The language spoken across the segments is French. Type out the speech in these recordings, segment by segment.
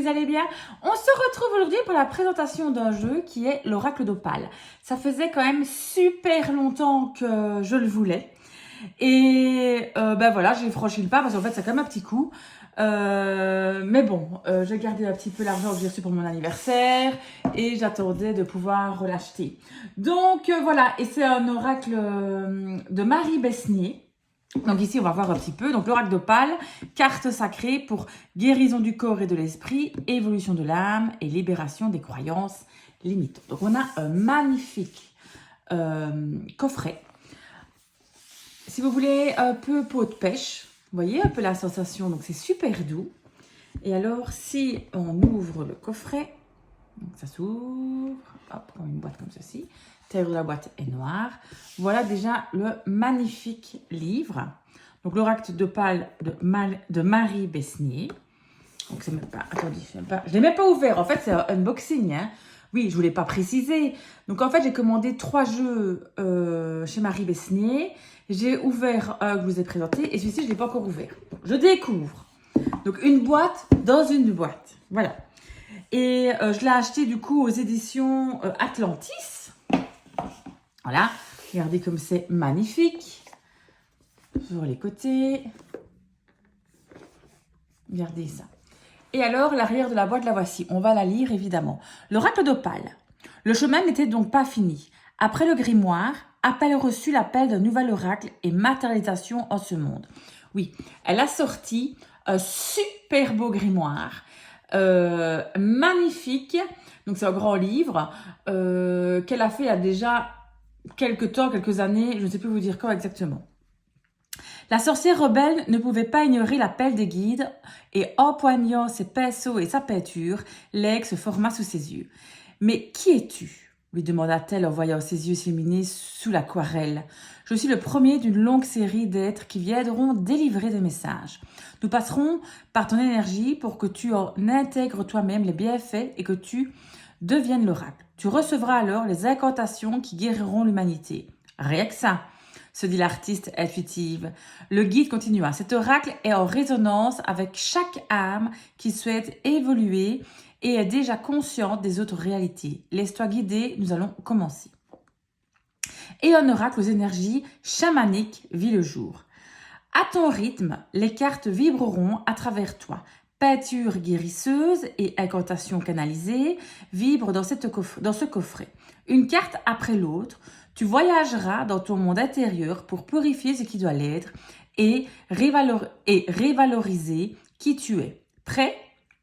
vous allez bien. On se retrouve aujourd'hui pour la présentation d'un jeu qui est l'Oracle d'Opale. Ça faisait quand même super longtemps que je le voulais. Et ben voilà, j'ai franchi le pas parce qu'en fait, c'est quand même un petit coup. Mais bon, j'ai gardé un petit peu l'argent que j'ai reçu pour mon anniversaire et j'attendais de pouvoir l'acheter. Donc voilà, et c'est un oracle de Marie Besnier. Donc ici, on va voir un petit peu. Donc l'oracle d'Opale, carte sacrée pour guérison du corps et de l'esprit, évolution de l'âme et libération des croyances limites. Donc on a un magnifique coffret. Si vous voulez un peu peau de pêche, vous voyez un peu la sensation, donc c'est super doux. Et alors, si on ouvre le coffret, donc ça s'ouvre, hop, comme une boîte comme ceci. L'intérieur de la boîte est noire. Voilà déjà le magnifique livre. Donc l'oracle d'Opale de Marie Besnier. Donc c'est même pas, attendez, je l'ai même pas ouvert. En fait, c'est un unboxing. Hein. Oui, je voulais pas préciser. Donc en fait, j'ai commandé 3 jeux chez Marie Besnier. J'ai ouvert un que je vous ai présenté et celui-ci, je l'ai pas encore ouvert. Donc, je découvre. Donc une boîte dans une boîte. Voilà. Et je l'ai acheté du coup aux éditions Atlantis. Voilà, regardez comme c'est magnifique. Sur les côtés. Regardez ça. Et alors, l'arrière de la boîte, la voici. On va la lire évidemment. L'oracle d'Opale. Le chemin n'était donc pas fini. Après le grimoire, appel reçu l'appel d'un nouvel oracle et matérialisation en ce monde. Oui, elle a sorti un super beau grimoire. Magnifique. Donc, c'est un grand livre qu'elle a fait il y a déjà quelques années, je ne sais plus vous dire quand exactement. La sorcière rebelle ne pouvait pas ignorer l'appel des guides et empoignant ses pinceaux et sa peinture, l'aigle se forma sous ses yeux. « Mais qui es-tu » lui demanda-t-elle en voyant ses yeux s'illuminer sous l'aquarelle. « Je suis le premier d'une longue série d'êtres qui viendront délivrer des messages. Nous passerons par ton énergie pour que tu en intègres toi-même les bienfaits et que tu deviennes l'oracle. Tu recevras alors les incantations qui guériront l'humanité. » Rien que ça, se dit l'artiste intuitive. Le guide continua. Cet oracle est en résonance avec chaque âme qui souhaite évoluer et est déjà consciente des autres réalités. Laisse-toi guider, nous allons commencer. Et un oracle aux énergies chamaniques vit le jour. À ton rythme, les cartes vibreront à travers toi. Peinture guérisseuse et incantation canalisée vibrent dans ce coffret. Une carte après l'autre, tu voyageras dans ton monde intérieur pour purifier ce qui doit l'être et révaloriser qui tu es. Prêt ?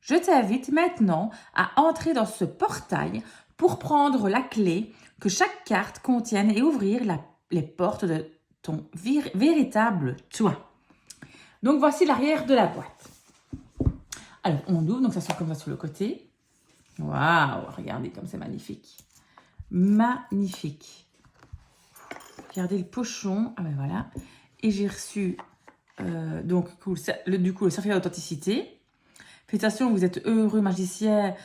Je t'invite maintenant à entrer dans ce portail pour prendre la clé que chaque carte contienne et ouvrir les portes de ton véritable toi. Donc voici l'arrière de la boîte. Alors on ouvre, donc ça sort comme ça sur le côté. Waouh, regardez comme c'est magnifique. Magnifique. Regardez le pochon. Ah ben voilà. Et j'ai reçu donc du coup le certificat d'authenticité. Félicitations, vous êtes heureux magicien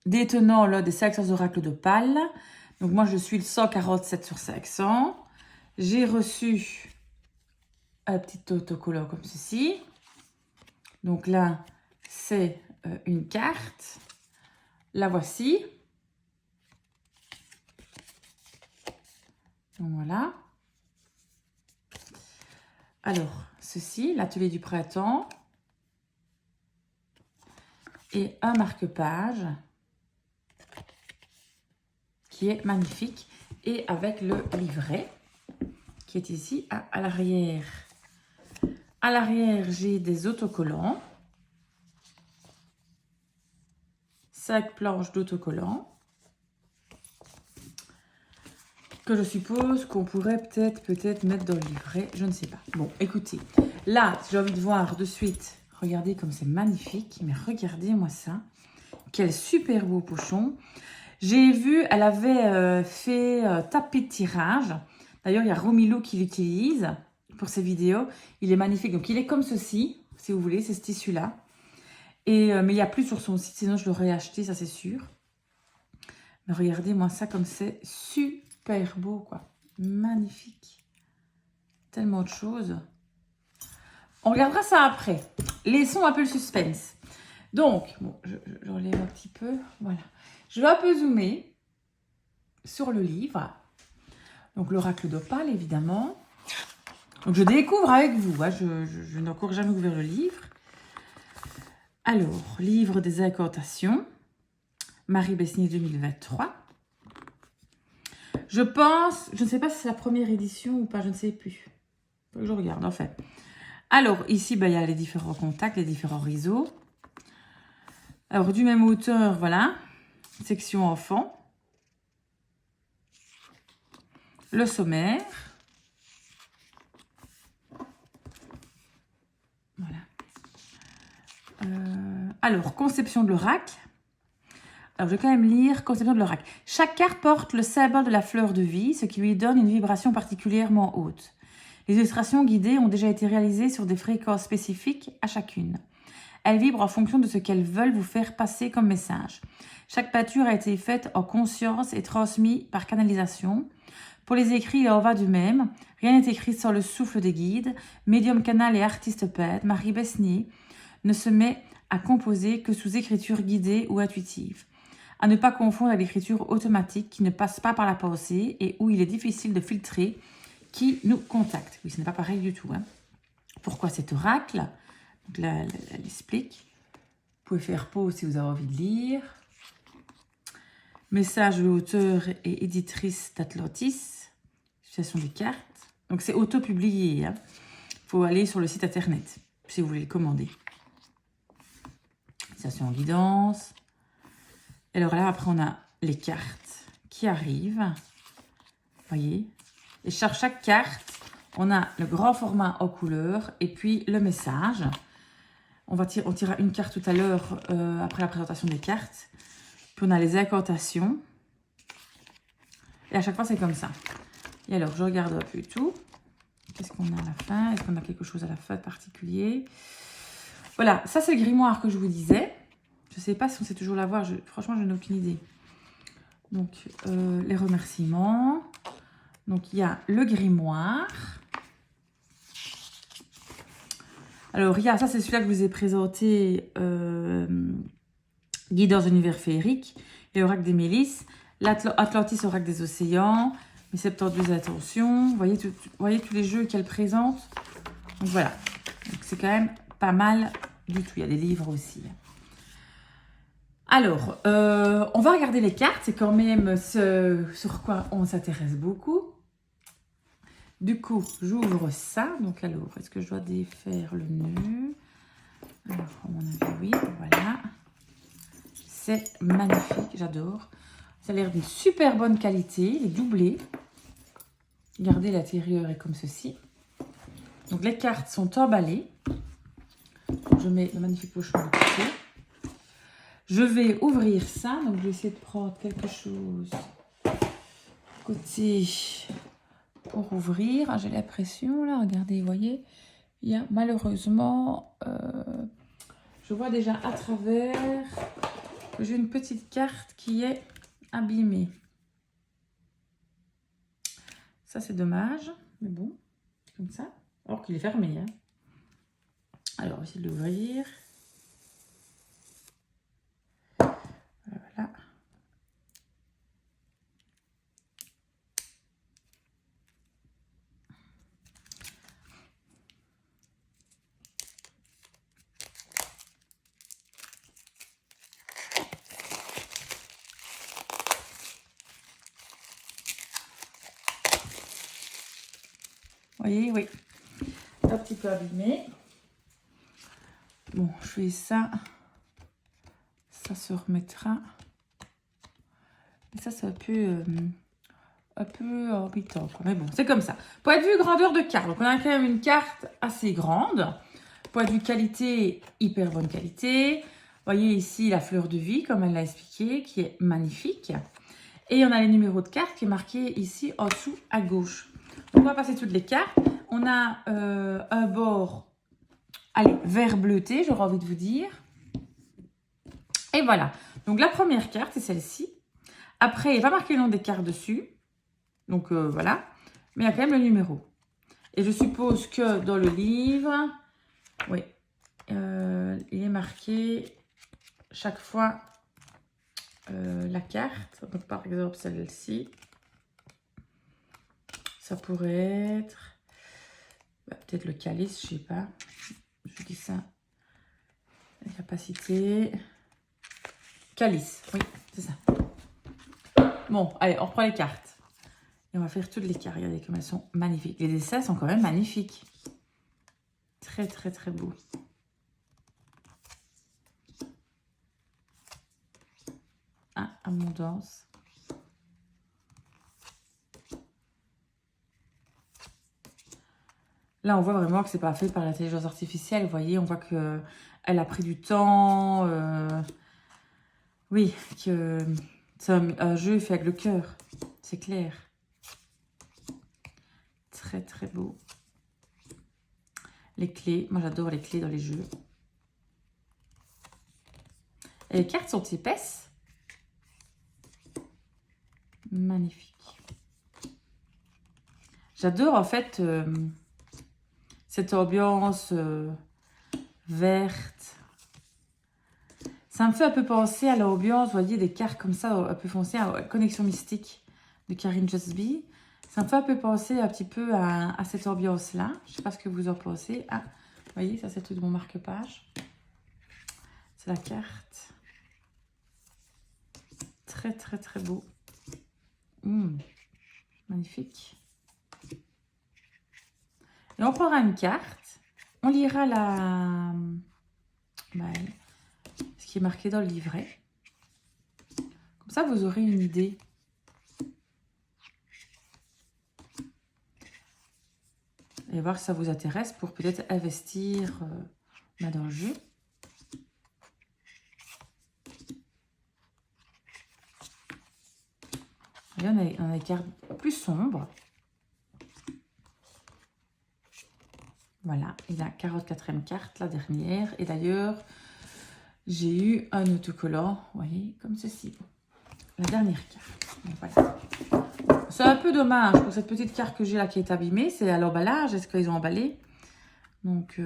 détenant l'un des 500 oracles d'Opale. Donc moi je suis le 147 sur 500. J'ai reçu un petit autocollant comme ceci. Donc là c'est une carte. La voici. Donc voilà. Alors, ceci, l'atelier du printemps. Et un marque-page qui est magnifique. Et avec le livret qui est ici à l'arrière. À l'arrière, j'ai des autocollants. 5 planches d'autocollants. Que je suppose qu'on pourrait peut-être mettre dans le livret, je ne sais pas. Bon, écoutez, là, j'ai envie de voir de suite. Regardez comme c'est magnifique, mais regardez-moi ça. Quel super beau pochon. J'ai vu, elle avait fait tapis de tirage. D'ailleurs, il y a Romilou qui l'utilise pour ses vidéos. Il est magnifique. Donc, il est comme ceci, si vous voulez, c'est ce tissu-là. Mais il n'y a plus sur son site, sinon je l'aurais acheté, ça c'est sûr. Mais regardez-moi ça comme c'est super beau, quoi. Magnifique. Tellement de choses. On regardera ça après. Laissons un peu le suspense. Donc, bon, je relève un petit peu. Voilà. Je vais un peu zoomer sur le livre. Donc, l'oracle d'Opale, évidemment. Donc, je découvre avec vous. Hein. Je n'ai encore jamais ouvert le livre. Alors, livre des incantations. Marie Besnier 2023. Je pense, je ne sais pas si c'est la première édition ou pas, je ne sais plus. Faut que je regarde, en fait. Alors, ici, il y a les différents contacts, les différents réseaux. Alors, du même auteur, voilà. Section enfant. Le sommaire. Voilà. Alors, conception de l'oracle. Alors, je vais quand même lire conception de l'oracle. Chaque carte porte le symbole de la fleur de vie, ce qui lui donne une vibration particulièrement haute. Les illustrations guidées ont déjà été réalisées sur des fréquences spécifiques à chacune. Elles vibrent en fonction de ce qu'elles veulent vous faire passer comme message. Chaque peinture a été faite en conscience et transmise par canalisation. Pour les écrits, il en va du même. Rien n'est écrit sans le souffle des guides. Médium canal et artiste peintre, Marie Besnier ne se met à composer que sous écriture guidée ou intuitive. À ne pas confondre avec l'écriture automatique qui ne passe pas par la pensée et où il est difficile de filtrer qui nous contacte. Oui, ce n'est pas pareil du tout. Hein. Pourquoi cet oracle? Donc là, elle explique. Vous pouvez faire pause si vous avez envie de lire. Message de l'auteur et éditrice d'Atlantis. Situation des cartes. Donc c'est auto-publié. Hein. Faut aller sur le site internet si vous voulez le commander. Situation en guidance. Et alors là, après, on a les cartes qui arrivent. Voyez. Et sur chaque carte, on a le grand format en couleur et puis le message. On tirera une carte tout à l'heure après la présentation des cartes. Puis on a les incantations. Et à chaque fois, c'est comme ça. Et alors, je regarde un peu tout. Qu'est-ce qu'on a à la fin? Est-ce qu'on a quelque chose à la fin de particulier? Voilà, ça c'est le grimoire que je vous disais. Je ne sais pas si on sait toujours l'avoir. Franchement, je n'ai aucune idée. Donc, les remerciements. Donc, il y a le grimoire. Alors, il y a, ça c'est celui-là que je vous ai présenté. Guide dans l'univers féerique. Et oracle des Mélisses. L'Atlantis, oracle des océans. Mes 72 intentions. Vous voyez tous les jeux qu'elle présente. Donc, voilà. Donc, c'est quand même pas mal du tout. Il y a des livres aussi. Alors, on va regarder les cartes. C'est quand même ce sur quoi on s'intéresse beaucoup. Du coup, j'ouvre ça. Donc, alors, est-ce que je dois défaire le nœud? Alors, à mon avis, oui. Voilà. C'est magnifique. J'adore. Ça a l'air d'une super bonne qualité. Il est doublé. Regardez, l'intérieur est comme ceci. Donc, les cartes sont emballées. Je mets le magnifique pochon de côté. Je vais ouvrir ça. Donc, je vais essayer de prendre quelque chose côté pour ouvrir. J'ai l'impression, là, regardez, vous voyez, il y a malheureusement, je vois déjà à travers que j'ai une petite carte qui est abîmée. Ça, c'est dommage, mais bon, comme ça. Alors qu'il est fermé. Hein. Alors, on va essayer de l'ouvrir. Voilà. Vous voyez, oui. Un petit peu abîmé. Bon, je fais ça. Ça se remettra. Et ça, c'est un peu embêtant. Quoi. Mais bon, c'est comme ça. Point de vue grandeur de carte. Donc, on a quand même une carte assez grande. Point de vue qualité, hyper bonne qualité. Vous voyez ici la fleur de vie, comme elle l'a expliqué, qui est magnifique. Et on a les numéros de cartes qui est marqué ici en dessous à gauche. Donc, on va passer toutes les cartes. On a un bord, allez, vert bleuté, j'aurais envie de vous dire. Et voilà. Donc, la première carte, c'est celle-ci. Après, il n'y a pas marqué le nom des cartes dessus. Donc, voilà. Mais il y a quand même le numéro. Et je suppose que dans le livre, oui, il est marqué chaque fois la carte. Donc, par exemple, celle-ci. Ça pourrait être peut-être le calice, je sais pas. Je dis ça. La capacité. Calice, oui, c'est ça. Bon, allez, on reprend les cartes. Et on va faire toutes les cartes. Regardez comme elles sont magnifiques. Les dessins sont quand même magnifiques. Très, très, très beaux. Ah, abondance. Là, on voit vraiment que c'est pas fait par l'intelligence artificielle. Vous voyez, on voit que elle a pris du temps. Oui, que c'est un jeu fait avec le cœur. C'est clair. Très, très beau. Les clés. Moi, j'adore les clés dans les jeux. Et les cartes sont épaisses. Magnifique. J'adore, en fait, cette ambiance verte. Ça me fait un peu penser à l'ambiance, vous voyez, des cartes comme ça, un peu foncées, à Connexion Mystique de Karine Justby. Ça me fait un peu penser un petit peu à cette ambiance-là. Je ne sais pas ce que vous en pensez. Ah, vous voyez, ça c'est tout de mon marque-page. C'est la carte. Très, très, très beau. Magnifique. Et on prendra une carte. On lira ce qui est marqué dans le livret. Comme ça, vous aurez une idée. Et voir si ça vous intéresse pour peut-être investir dans le jeu. Et on a des cartes plus sombres. Voilà, et la 44e carte, la dernière. Et d'ailleurs, j'ai eu un autocollant, vous voyez, comme ceci. La dernière carte. Donc, voilà. C'est un peu dommage pour cette petite carte que j'ai là qui est abîmée. C'est à l'emballage. Est-ce qu'ils ont emballé? Donc,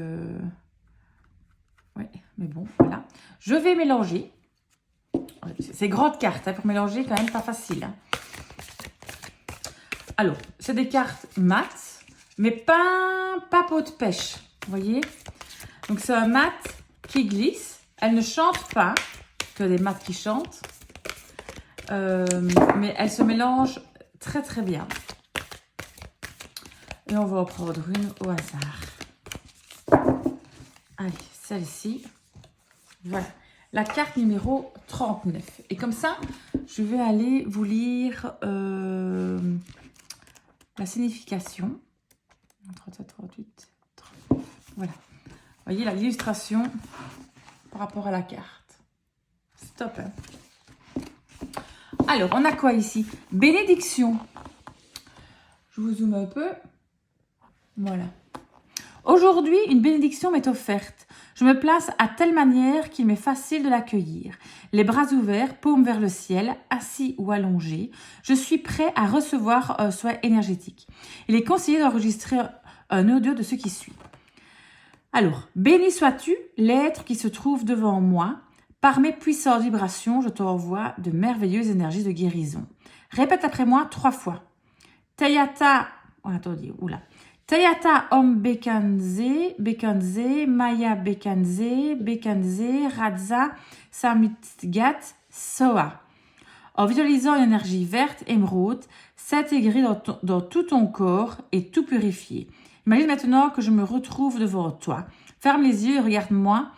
oui, mais bon, voilà. Je vais mélanger. C'est grande carte, hein, pour mélanger, quand même pas facile. Hein. Alors, c'est des cartes mat, mais pas peau de pêche. Vous voyez? Donc, c'est un mat qui glisse. Elle ne chante pas, que des mats qui chantent. Mais elle se mélange très très bien. Et on va en prendre une au hasard. Allez, celle-ci. Voilà. La carte numéro 39. Et comme ça, je vais aller vous lire la signification. 37, 38, 39. Voilà. Vous voyez l'illustration par rapport à la carte. Stop. Hein. Alors, on a quoi ici? Bénédiction. Je vous zoome un peu. Voilà. Aujourd'hui, une bénédiction m'est offerte. Je me place à telle manière qu'il m'est facile de l'accueillir. Les bras ouverts, paume vers le ciel, assis ou allongé, je suis prêt à recevoir un soin énergétique. Il est conseillé d'enregistrer un audio de ce qui suit. Alors, béni sois-tu, l'être qui se trouve devant moi. Par mes puissantes vibrations, je t'envoie de merveilleuses énergies de guérison. Répète après moi 3 fois. Tayata, attendez, oula. Tayata Om Bekanze, Bekanze, Maya Bekanze, Bekanze, Radza, Samitgat, Soa. En visualisant une énergie verte, émeraude, s'intégrer dans tout ton corps et tout purifier. Imagine maintenant que je me retrouve devant toi. Ferme les yeux et regarde-moi.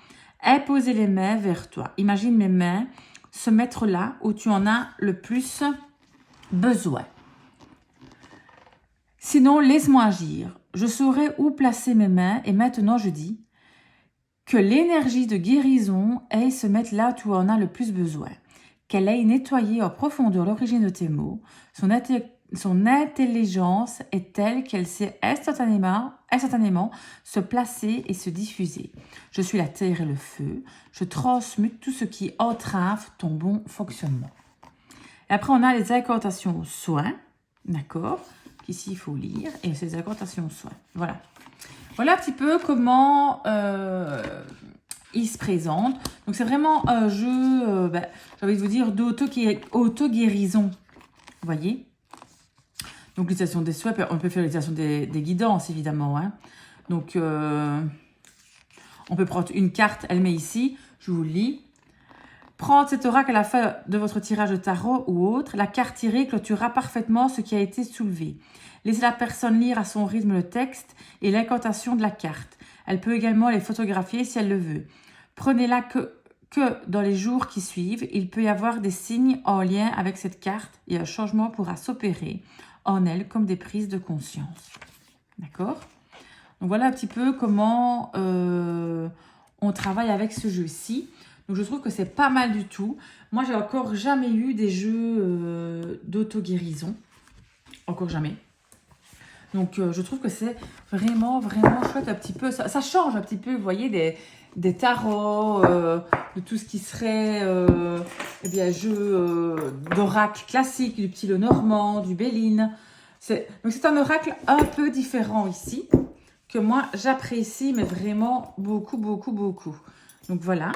Et poser les mains vers toi. Imagine mes mains se mettre là où tu en as le plus besoin. Sinon, laisse-moi agir. Je saurai où placer mes mains et maintenant je dis que l'énergie de guérison aille se mettre là où tu en as le plus besoin. Qu'elle aille nettoyer en profondeur l'origine de tes mots. Son intelligence est telle qu'elle sait instantanément se placer et se diffuser. Je suis la terre et le feu. Je transmute tout ce qui entrave ton bon fonctionnement. Et après, on a les incantations aux soins. D'accord? Ici, il faut lire. Et c'est les incantations aux soins. Voilà. Voilà un petit peu comment il se présente. Donc, c'est vraiment un jeu, j'ai envie de vous dire, d'auto-guérison. Vous voyez? Donc, l'utilisation des souhaits, on peut faire l'utilisation des guidances, évidemment. Hein. Donc, on peut prendre une carte, elle met ici, je vous lis. Prendre cet oracle à la fin de votre tirage de tarot ou autre, la carte tirée clôturera parfaitement ce qui a été soulevé. Laissez la personne lire à son rythme le texte et l'incantation de la carte. Elle peut également les photographier si elle le veut. Prenez-la que dans les jours qui suivent, il peut y avoir des signes en lien avec cette carte et un changement pourra s'opérer en elle comme des prises de conscience. D'accord? Donc voilà un petit peu comment on travaille avec ce jeu-ci. Donc je trouve que c'est pas mal du tout. Moi, j'ai encore jamais eu des jeux d'auto-guérison. Encore jamais. Donc je trouve que c'est vraiment, vraiment chouette un petit peu. Ça change un petit peu, vous voyez, des tarots, de tout ce qui serait eh bien, jeu d'oracle classique, du petit Lenormand, du Béline. Donc c'est un oracle un peu différent ici, que moi j'apprécie, mais vraiment beaucoup, beaucoup, beaucoup. Donc voilà.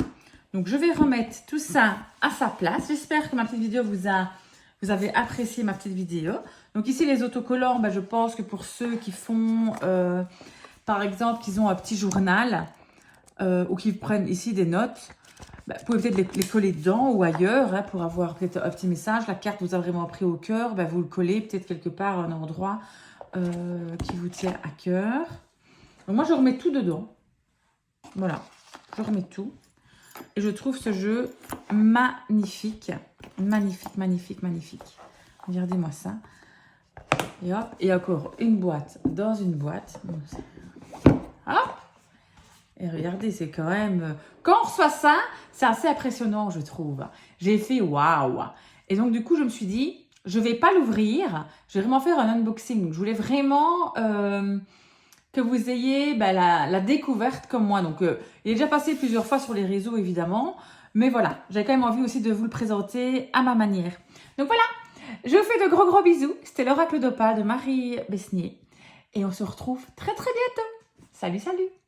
Donc, je vais remettre tout ça à sa place. J'espère que ma petite vidéo vous avez apprécié ma petite vidéo. Donc, ici, les autocollants, je pense que pour ceux qui font, par exemple, qu'ils ont un petit journal ou qui prennent ici des notes, vous pouvez peut-être les coller dedans ou ailleurs hein, pour avoir peut-être un petit message. La carte vous a vraiment pris au cœur. Vous le collez peut-être quelque part à un endroit qui vous tient à cœur. Donc, moi, je remets tout dedans. Voilà, je remets tout. Et je trouve ce jeu magnifique. Magnifique, magnifique, magnifique. Regardez-moi ça. Et hop, et encore une boîte dans une boîte. Hop. Et regardez, c'est quand même... Quand on reçoit ça, c'est assez impressionnant, je trouve. J'ai fait waouh. Et donc, du coup, je me suis dit, je ne vais pas l'ouvrir. Je vais vraiment faire un unboxing. Donc, je voulais vraiment... que vous ayez la découverte comme moi. Donc, il est déjà passé plusieurs fois sur les réseaux, évidemment. Mais voilà, j'avais quand même envie aussi de vous le présenter à ma manière. Donc voilà, je vous fais de gros gros bisous. C'était l'oracle d'Opale de Marie Besnier. Et on se retrouve très très bientôt. Salut, salut!